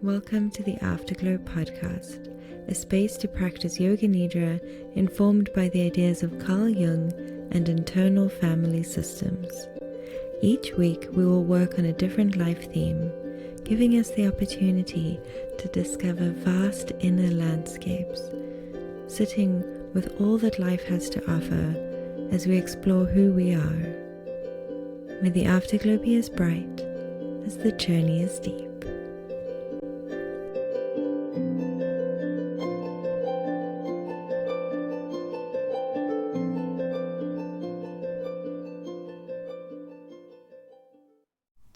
Welcome to the Afterglow podcast, a space to practice Yoga Nidra informed by the ideas of Carl Jung and internal family systems. Each week we will work on a different life theme, giving us the opportunity to discover vast inner landscapes, sitting with all that life has to offer as we explore who we are. May the afterglow be as bright as the journey is deep.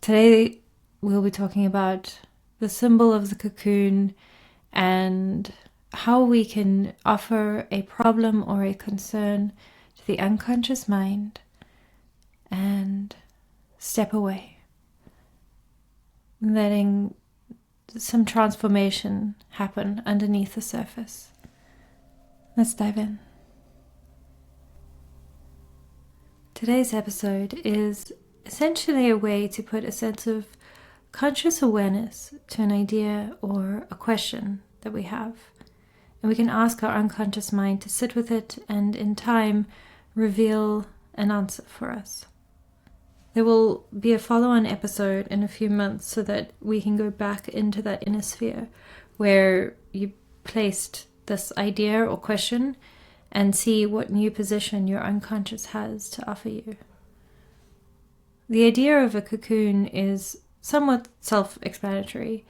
Today we'll be talking about the symbol of the cocoon and how we can offer a problem or a concern to the unconscious mind and step away, letting some transformation happen underneath the surface. Let's dive in. Today's episode is essentially a way to put a sense of conscious awareness to an idea or a question that we have. And we can ask our unconscious mind to sit with it and in time reveal an answer for us. There will be a follow-on episode in a few months so that we can go back into that inner sphere where you placed this idea or question and see what new position your unconscious has to offer you. The idea of a cocoon is somewhat self-explanatory.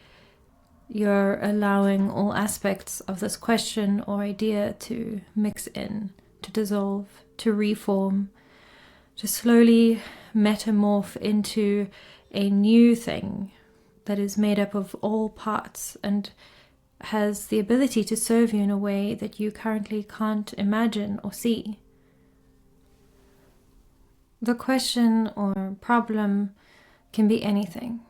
You're allowing all aspects of this question or idea to mix in, to dissolve, to reform, to slowly metamorph into a new thing that is made up of all parts and has the ability to serve you in a way that you currently can't imagine or see. The question or problem can be anything.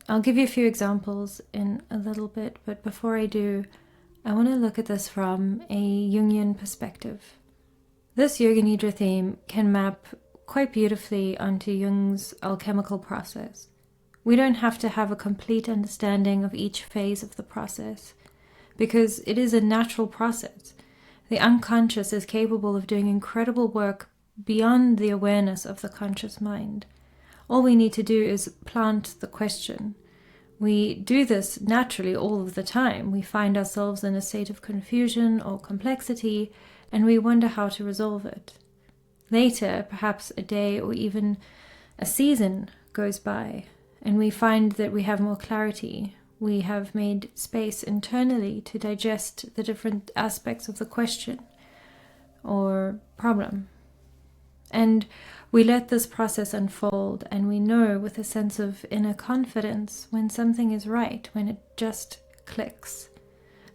I'll give you a few examples in a little bit, but before I do, I want to look at this from a Jungian perspective. This Yoga Nidra theme can map quite beautifully onto Jung's alchemical process. We don't have to have a complete understanding of each phase of the process, because it is a natural process. The unconscious is capable of doing incredible work beyond the awareness of the conscious mind. All we need to do is plant the question. We do this naturally all of the time. We find ourselves in a state of confusion or complexity, and we wonder how to resolve it. Later, perhaps a day or even a season goes by, and we find that we have more clarity. We have made space internally to digest the different aspects of the question or problem. And we let this process unfold, and we know with a sense of inner confidence when something is right, when it just clicks.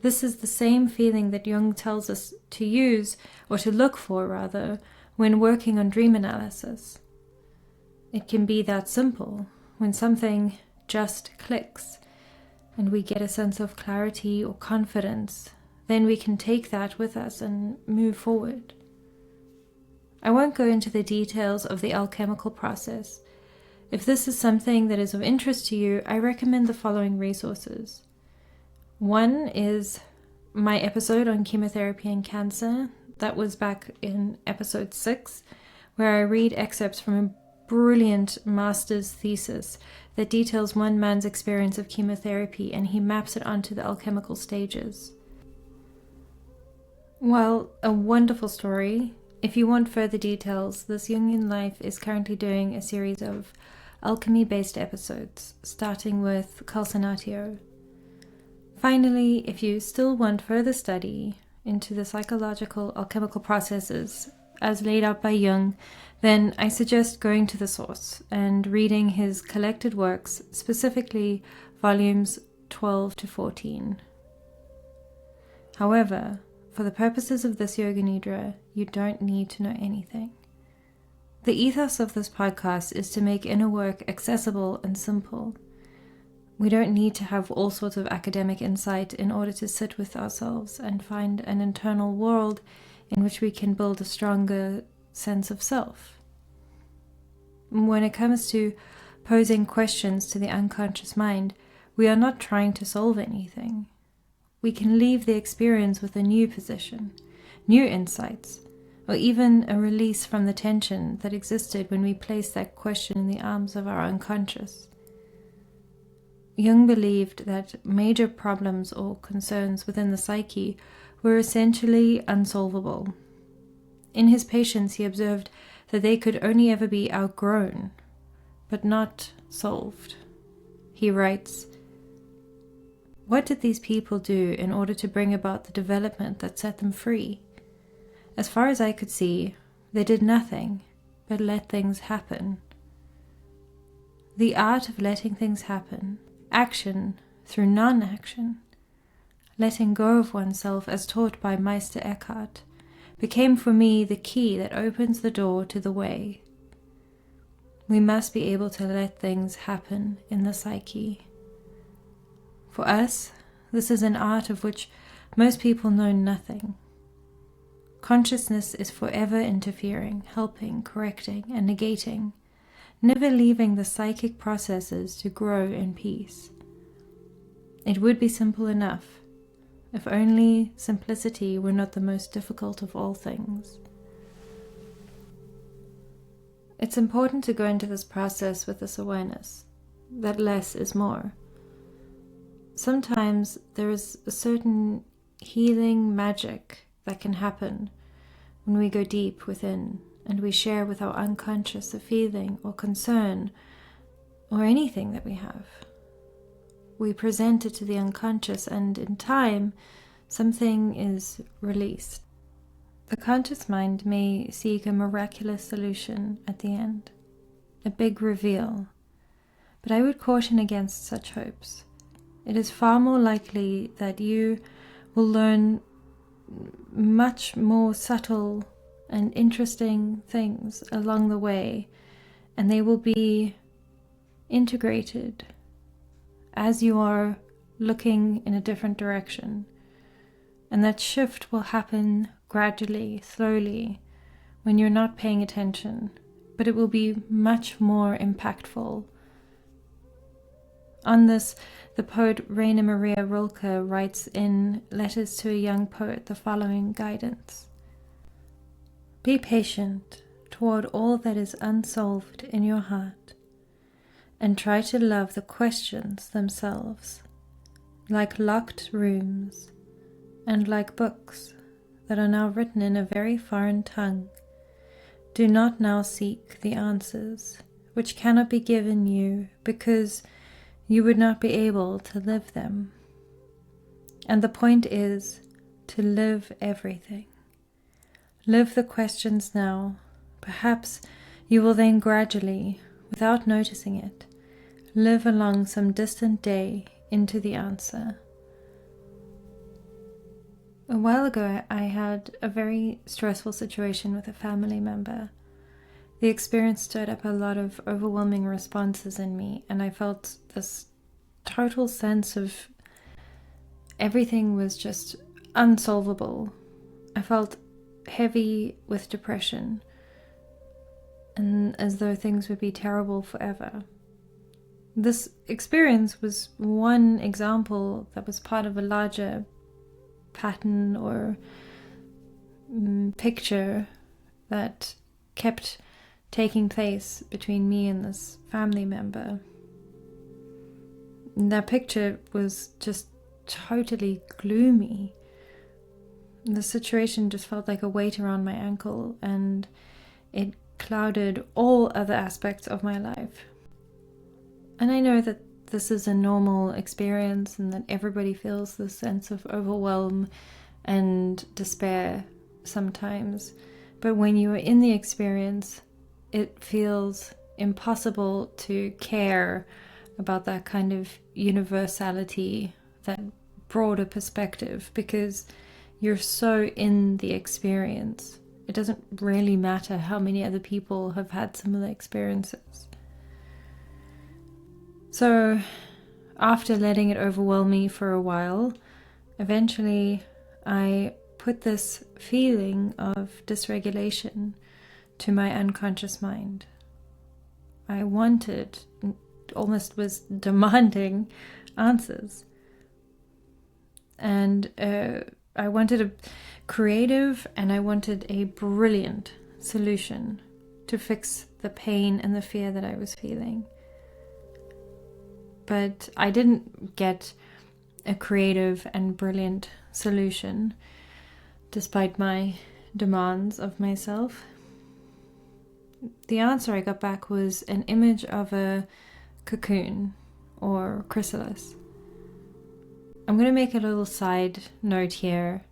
This is the same feeling that Jung tells us to use, or to look for rather, when working on dream analysis. It can be that simple, when something just clicks, and we get a sense of clarity or confidence, then we can take that with us and move forward. I won't go into the details of the alchemical process. If this is something that is of interest to you, I recommend the following resources. One is my episode on chemotherapy and cancer. That was back in episode 6, where I read excerpts from a brilliant master's thesis that details one man's experience of chemotherapy, and he maps it onto the alchemical stages. Well, a wonderful story. If you want further details, This Jungian Life is currently doing a series of alchemy-based episodes, starting with calcinatio. Finally, if you still want further study into the psychological alchemical processes as laid out by Jung, then I suggest going to the source and reading his collected works, specifically volumes 12 to 14. However, for the purposes of this Yoga Nidra, you don't need to know anything. The ethos of this podcast is to make inner work accessible and simple. We don't need to have all sorts of academic insight in order to sit with ourselves and find an internal world in which we can build a stronger sense of self. When it comes to posing questions to the unconscious mind, we are not trying to solve anything. We can leave the experience with a new position, new insights, or even a release from the tension that existed when we placed that question in the arms of our unconscious. Jung believed that major problems or concerns within the psyche were essentially unsolvable. In his patients, he observed that they could only ever be outgrown, but not solved. He writes, "What did these people do in order to bring about the development that set them free? As far as I could see, they did nothing but let things happen. The art of letting things happen, action through non-action, letting go of oneself as taught by Meister Eckhart, became for me the key that opens the door to the way. We must be able to let things happen in the psyche. For us, this is an art of which most people know nothing. Consciousness is forever interfering, helping, correcting, and negating, never leaving the psychic processes to grow in peace. It would be simple enough, if only simplicity were not the most difficult of all things." It's important to go into this process with this awareness that less is more. Sometimes there is a certain healing magic that can happen when we go deep within and we share with our unconscious a feeling or concern or anything that we have. We present it to the unconscious, and in time, something is released. The conscious mind may seek a miraculous solution at the end, a big reveal, but I would caution against such hopes. It is far more likely that you will learn much more subtle and interesting things along the way, and they will be integrated as you are looking in a different direction. And that shift will happen gradually, slowly, when you're not paying attention, but it will be much more impactful. On this, the poet Rainer Maria Rilke writes in Letters to a Young Poet the following guidance: "Be patient toward all that is unsolved in your heart, and try to love the questions themselves, like locked rooms, and like books that are now written in a very foreign tongue. Do not now seek the answers which cannot be given you because you would not be able to live them. And the point is to live everything. Live the questions now. Perhaps you will then gradually, without noticing it, live along some distant day into the answer." A while ago, I had a very stressful situation with a family member. The experience stirred up a lot of overwhelming responses in me, and I felt this total sense of everything was just unsolvable. I felt heavy with depression, and as though things would be terrible forever. This experience was one example that was part of a larger pattern or picture that kept taking place between me and this family member. And that picture was just totally gloomy. The situation just felt like a weight around my ankle, and it clouded all other aspects of my life. And I know that this is a normal experience and that everybody feels this sense of overwhelm and despair sometimes. But when you are in the experience, it feels impossible to care about that kind of universality, that broader perspective, because you're so in the experience. It doesn't really matter how many other people have had similar experiences. So after letting it overwhelm me for a while, eventually I put this feeling of dysregulation to my unconscious mind. I wanted almost was demanding answers. And I wanted a creative and I wanted a brilliant solution to fix the pain and the fear that I was feeling. But I didn't get a creative and brilliant solution, despite my demands of myself. The answer I got back was an image of a cocoon or chrysalis. I'm going to make a little side note here.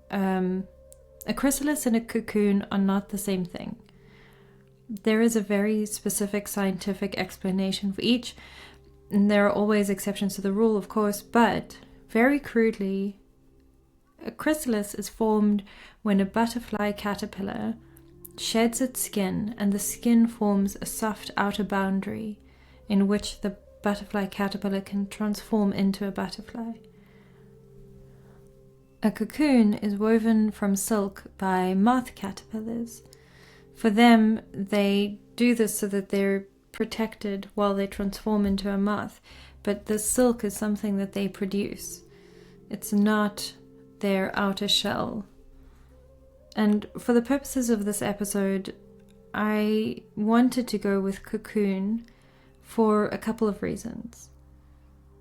A chrysalis and a cocoon are not the same thing. There is a very specific scientific explanation for each, and there are always exceptions to the rule, of course, but very crudely, a chrysalis is formed when a butterfly caterpillar sheds its skin and the skin forms a soft outer boundary in which the butterfly caterpillar can transform into a butterfly. A cocoon is woven from silk by moth caterpillars. For them, they do this so that they're protected while they transform into a moth, but the silk is something that they produce. It's not their outer shell. And for the purposes of this episode, I wanted to go with cocoon for a couple of reasons.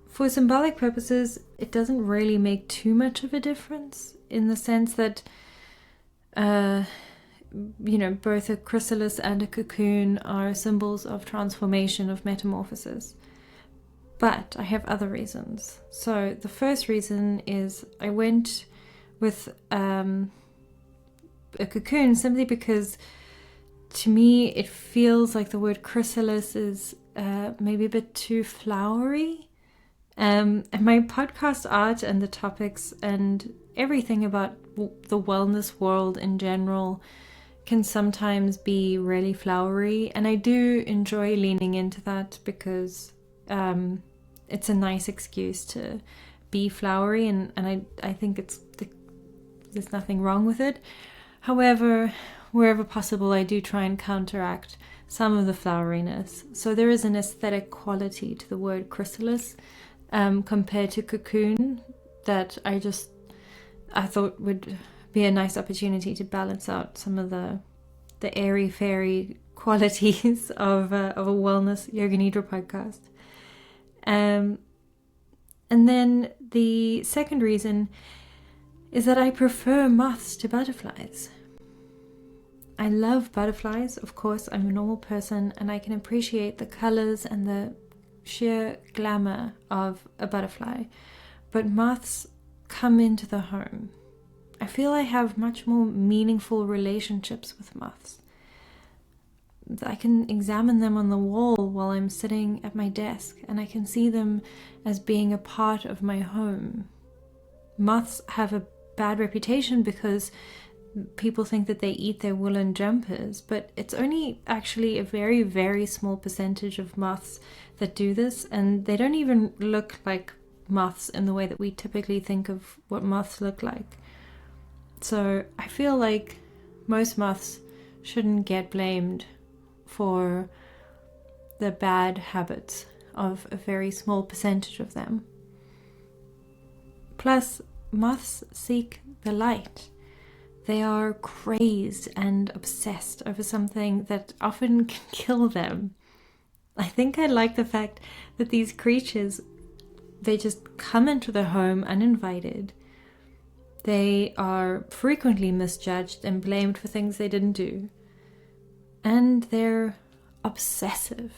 For symbolic purposes, it doesn't really make too much of a difference in the sense that, both a chrysalis and a cocoon are symbols of transformation, of metamorphosis. But I have other reasons. So the first reason is I went with a cocoon simply because to me it feels like the word chrysalis is maybe a bit too flowery. And my podcast art and the topics and everything about the wellness world in general can sometimes be really flowery, and I do enjoy leaning into that because it's a nice excuse to be flowery, and I think there's nothing wrong with it. However, wherever possible, I do try and counteract some of the floweriness. So there is an aesthetic quality to the word chrysalis compared to cocoon that I thought would be a nice opportunity to balance out some of the airy fairy qualities of a wellness Yoga Nidra podcast. And then the second reason is that I prefer moths to butterflies. I love butterflies, of course. I'm a normal person and I can appreciate the colors and the sheer glamour of a butterfly, but moths come into the home. I feel I have much more meaningful relationships with moths. I can examine them on the wall while I'm sitting at my desk, and I can see them as being a part of my home. Moths have a bad reputation because people think that they eat their woolen jumpers, but it's only actually a very, very small percentage of moths that do this, and they don't even look like moths in the way that we typically think of what moths look like. So I feel like most moths shouldn't get blamed for the bad habits of a very small percentage of them. Plus, moths seek the light. They are crazed and obsessed over something that often can kill them. I think I like the fact that these creatures, they just come into the home uninvited. They are frequently misjudged and blamed for things they didn't do. And they're obsessive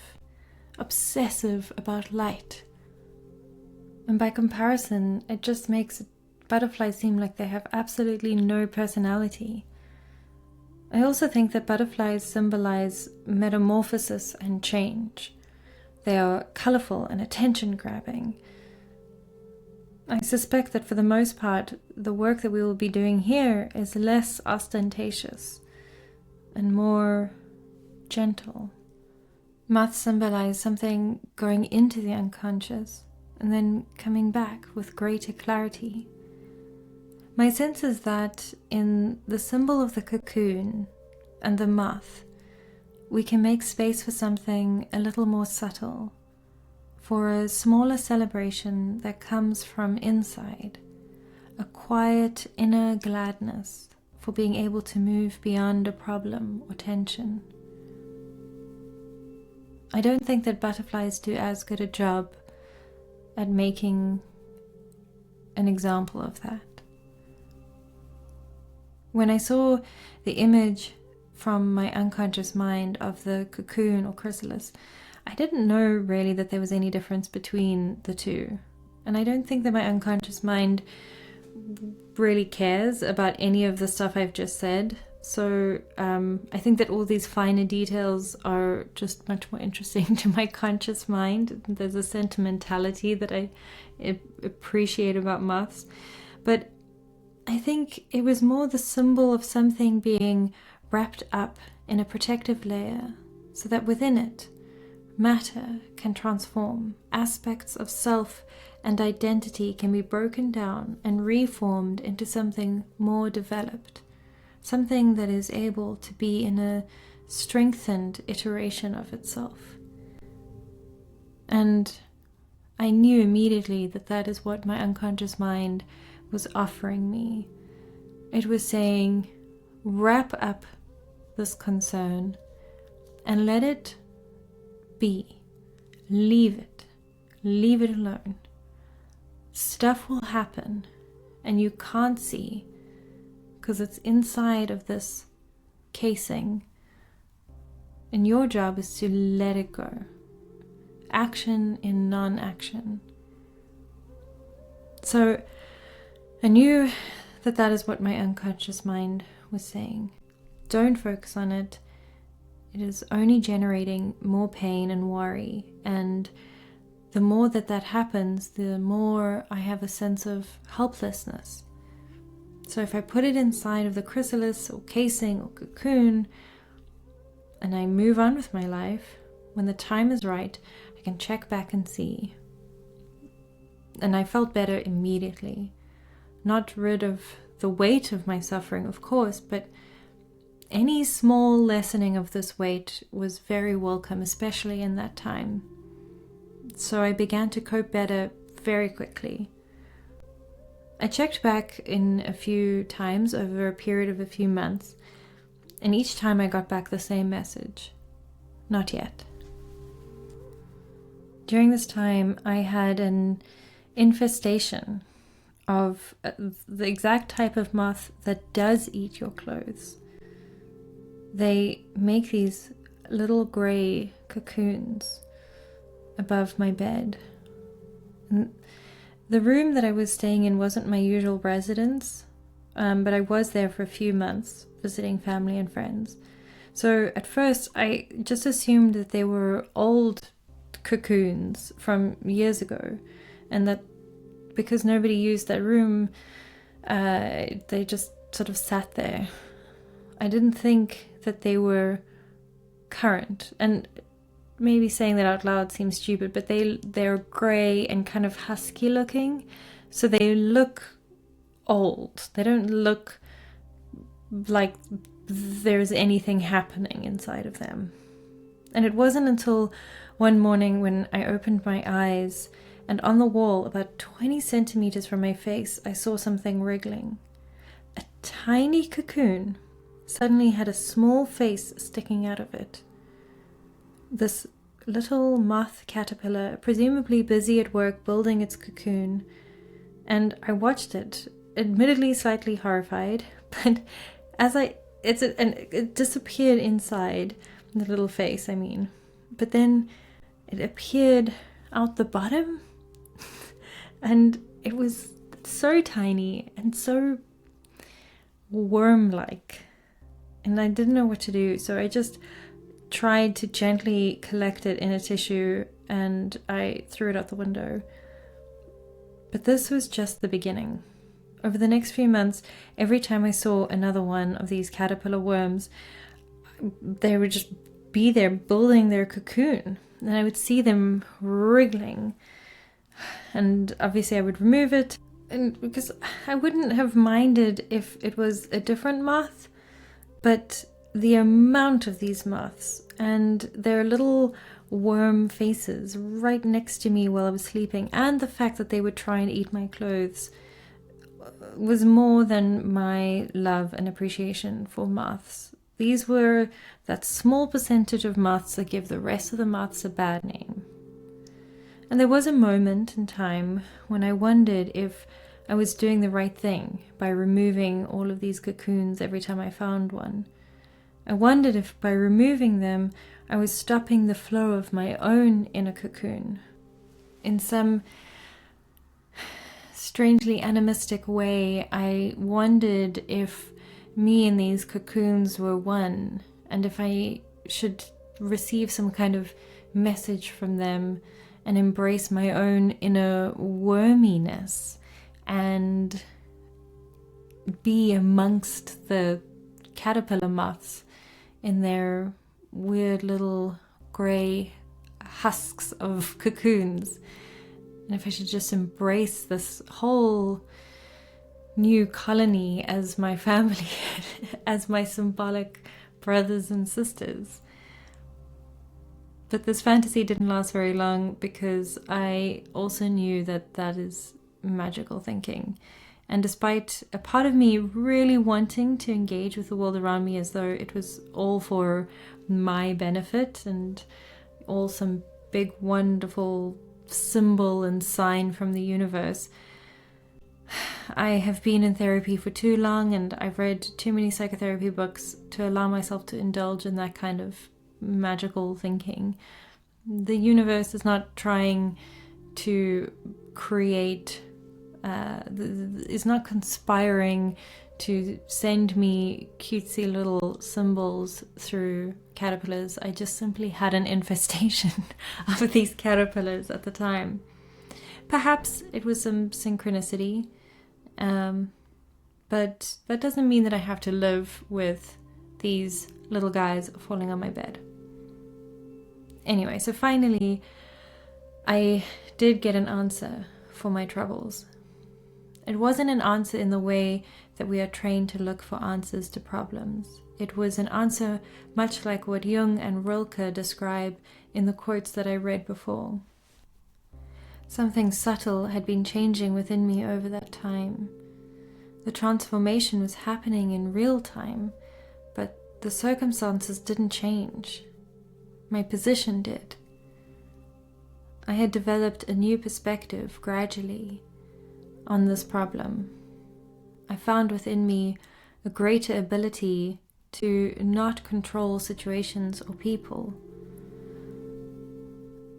about light. And by comparison, it just makes butterflies seem like they have absolutely no personality. I also think that butterflies symbolize metamorphosis and change. They are colorful and attention-grabbing. I suspect that for the most part, the work that we will be doing here is less ostentatious and more gentle. Moths symbolize something going into the unconscious and then coming back with greater clarity. My sense is that in the symbol of the cocoon and the moth, we can make space for something a little more subtle, for a smaller celebration that comes from inside, a quiet inner gladness for being able to move beyond a problem or tension. I don't think that butterflies do as good a job at making an example of that. When I saw the image from my unconscious mind of the cocoon or chrysalis, I didn't know really that there was any difference between the two. And I don't think that my unconscious mind really cares about any of the stuff I've just said. So I think that all these finer details are just much more interesting to my conscious mind. There's a sentimentality that I appreciate about moths. But I think it was more the symbol of something being wrapped up in a protective layer, so that within it, matter can transform. Aspects of self and identity can be broken down and reformed into something more developed. Something that is able to be in a strengthened iteration of itself. And I knew immediately that that is what my unconscious mind was offering me. It was saying, wrap up this concern and let it be. Leave it alone. Stuff will happen and you can't see because it's inside of this casing, and your job is to let it go. Action in non-action. So I knew that that is what my unconscious mind was saying. Don't focus on it. It is only generating more pain and worry, and the more that happens, the more I have a sense of helplessness. So if I put it inside of the chrysalis or casing or cocoon, and I move on with my life, when the time is right, I can check back and see. And I felt better immediately. Not rid of the weight of my suffering, of course, but any small lessening of this weight was very welcome, especially in that time. So I began to cope better very quickly. I checked back in a few times over a period of a few months, and each time I got back the same message. Not yet. During this time, I had an infestation of the exact type of moth that does eat your clothes. They make these little gray cocoons above my bed. And the room that I was staying in wasn't my usual residence, but I was there for a few months visiting family and friends. So at first I just assumed that they were old cocoons from years ago, and that because nobody used that room, they just sort of sat there. I didn't think that they were current, and maybe saying that out loud seems stupid, but they're grey and kind of husky looking, so they look old. They don't look like there's anything happening inside of them. And it wasn't until one morning when I opened my eyes, and on the wall about 20 centimeters from my face, I saw something wriggling. A tiny cocoon suddenly had a small face sticking out of it. This little moth caterpillar, presumably busy at work building its cocoon, and I watched it, admittedly slightly horrified, but it disappeared inside the little face, but then it appeared out the bottom, and it was so tiny and so worm-like, and I didn't know what to do, so I just tried to gently collect it in a tissue, and I threw it out the window. But this was just the beginning. Over the next few months, every time I saw another one of these caterpillar worms, they would just be there building their cocoon, and I would see them wriggling, and obviously I would remove it, and because I wouldn't have minded if it was a different moth, but the amount of these moths and their little worm faces right next to me while I was sleeping, and the fact that they would try and eat my clothes was more than my love and appreciation for moths. These were that small percentage of moths that give the rest of the moths a bad name. And there was a moment in time when I wondered if I was doing the right thing by removing all of these cocoons every time I found one. I wondered if by removing them, I was stopping the flow of my own inner cocoon. In some strangely animistic way, I wondered if me and these cocoons were one, and if I should receive some kind of message from them and embrace my own inner worminess and be amongst the caterpillar moths in their weird little grey husks of cocoons, and if I should just embrace this whole new colony as my family, as my symbolic brothers and sisters. But this fantasy didn't last very long, because I also knew that that is magical thinking. And despite a part of me really wanting to engage with the world around me as though it was all for my benefit and all some big wonderful symbol and sign from the universe, I have been in therapy for too long, and I've read too many psychotherapy books to allow myself to indulge in that kind of magical thinking. The universe is not trying to create, is not conspiring to send me cutesy little symbols through caterpillars. I just simply had an infestation of these caterpillars at the time. Perhaps it was some synchronicity, but that doesn't mean that I have to live with these little guys falling on my bed. Anyway, so finally, I did get an answer for my troubles. It wasn't an answer in the way that we are trained to look for answers to problems. It was an answer much like what Jung and Rilke describe in the quotes that I read before. Something subtle had been changing within me over that time. The transformation was happening in real time, but the circumstances didn't change. My position did. I had developed a new perspective gradually on this problem. I found within me a greater ability to not control situations or people.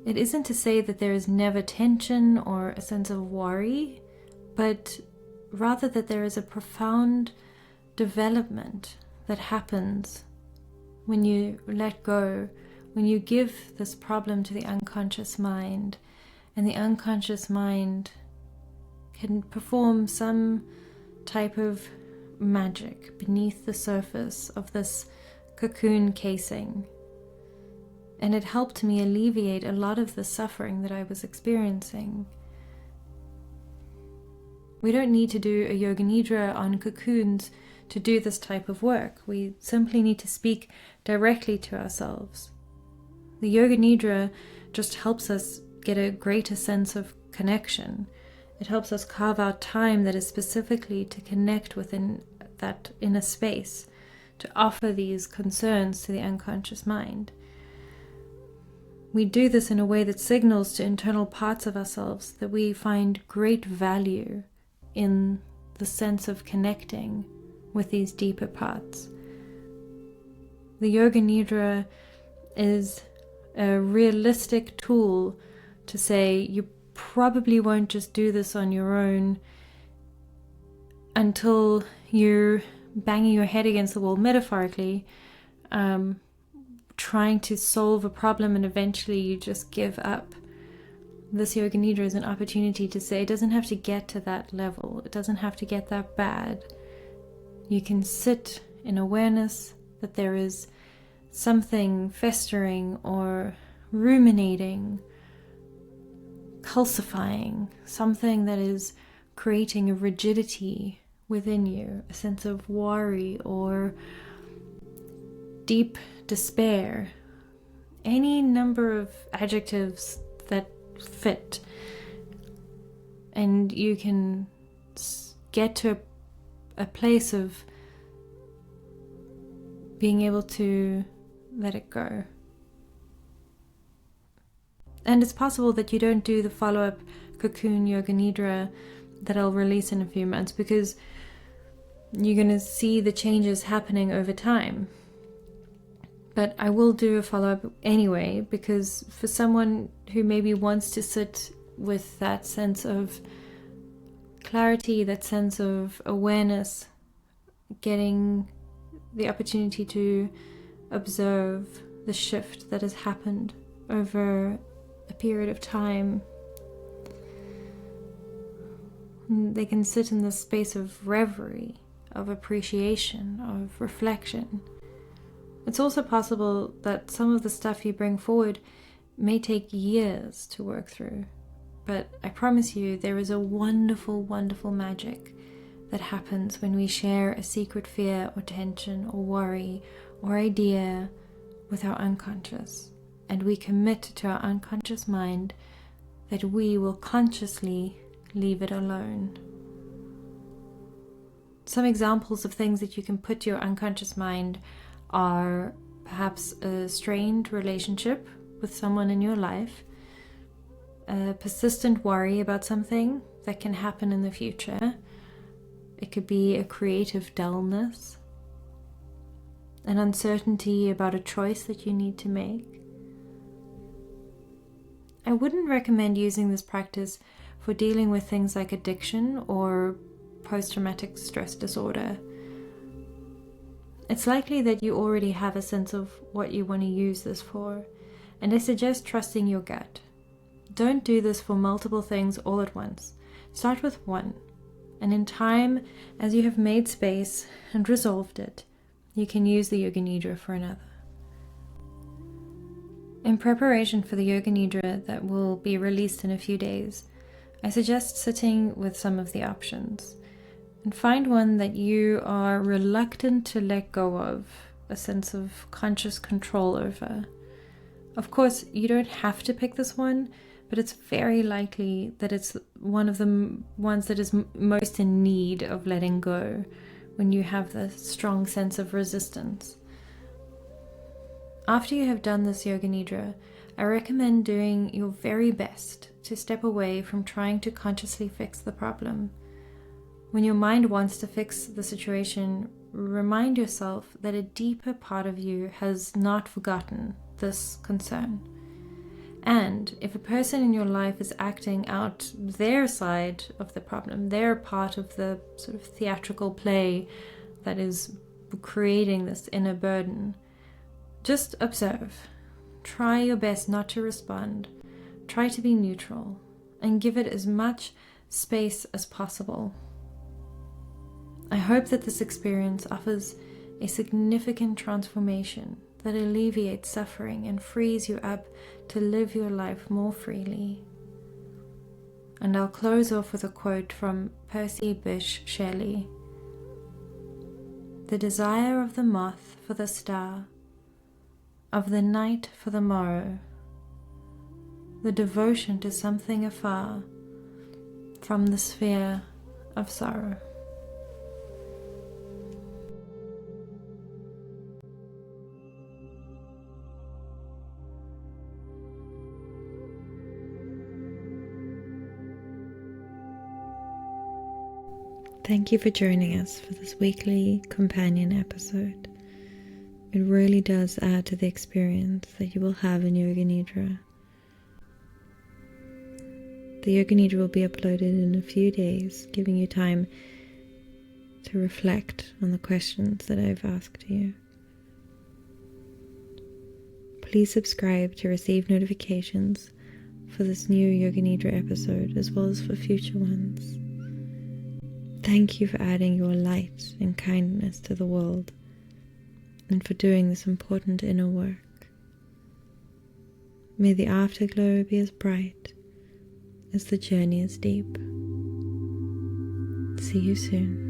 It isn't to say that there is never tension or a sense of worry, but rather that there is a profound development that happens when you let go, when you give this problem to the unconscious mind, and the unconscious mind can perform some type of magic beneath the surface of this cocoon casing. And it helped me alleviate a lot of the suffering that I was experiencing. We don't need to do a Yoga Nidra on cocoons to do this type of work. We simply need to speak directly to ourselves. The Yoga Nidra just helps us get a greater sense of connection. It helps us carve out time that is specifically to connect within that inner space, to offer these concerns to the unconscious mind. We do this in a way that signals to internal parts of ourselves that we find great value in the sense of connecting with these deeper parts. The Yoga Nidra is a realistic tool to say you probably won't just do this on your own until you're banging your head against the wall, metaphorically, trying to solve a problem, and eventually you just give up. This Yoga Nidra is an opportunity to say it doesn't have to get to that level. It doesn't have to get that bad. You can sit in awareness that there is something festering or ruminating, calcifying, something that is creating a rigidity within you, a sense of worry or deep despair. any number of adjectives that fit, and you can get to a place of being able to let it go. And it's possible that you don't do the follow-up Cocoon Yoga Nidra that I'll release in a few months, because you're going to see the changes happening over time. But I will do a follow-up anyway, because for someone who maybe wants to sit with that sense of clarity, that sense of awareness, getting the opportunity to observe the shift that has happened over a period of time, they can sit in this space of reverie, of appreciation, of reflection. It's also possible that some of the stuff you bring forward may take years to work through, but I promise you there is a wonderful, wonderful magic that happens when we share a secret fear or tension or worry or idea with our unconscious, and we commit to our unconscious mind that we will consciously leave it alone. Some examples of things that you can put to your unconscious mind are perhaps a strained relationship with someone in your life, a persistent worry about something that can happen in the future. It could be a creative dullness, an uncertainty about a choice that you need to make. I wouldn't recommend using this practice for dealing with things like addiction or post-traumatic stress disorder. It's likely that you already have a sense of what you want to use this for, and I suggest trusting your gut. Don't do this for multiple things all at once. Start with one, and in time, as you have made space and resolved it, you can use the Yoga Nidra for another. In preparation for the Yoga Nidra that will be released in a few days, I suggest sitting with some of the options, and find one that you are reluctant to let go of a sense of conscious control over. Of course, you don't have to pick this one, but it's very likely that it's one of the ones that is most in need of letting go when you have the strong sense of resistance. After you have done this Yoga Nidra, I recommend doing your very best to step away from trying to consciously fix the problem. When your mind wants to fix the situation, remind yourself that a deeper part of you has not forgotten this concern. And if a person in your life is acting out their side of the problem, their part of the sort of theatrical play that is creating this inner burden, just observe. Try your best not to respond. Try to be neutral and give it as much space as possible. I hope that this experience offers a significant transformation that alleviates suffering and frees you up to live your life more freely. And I'll close off with a quote from Percy Bysshe Shelley. "The desire of the moth for the star, of the night for the morrow, the devotion to something afar from the sphere of sorrow." Thank you for joining us for this weekly companion episode. It really does add to the experience that you will have in Yoga Nidra. The Yoga Nidra will be uploaded in a few days, giving you time to reflect on the questions that I've asked you. Please subscribe to receive notifications for this new Yoga Nidra episode, as well as for future ones. Thank you for adding your light and kindness to the world, and for doing this important inner work. May the afterglow be as bright as the journey is deep. See you soon.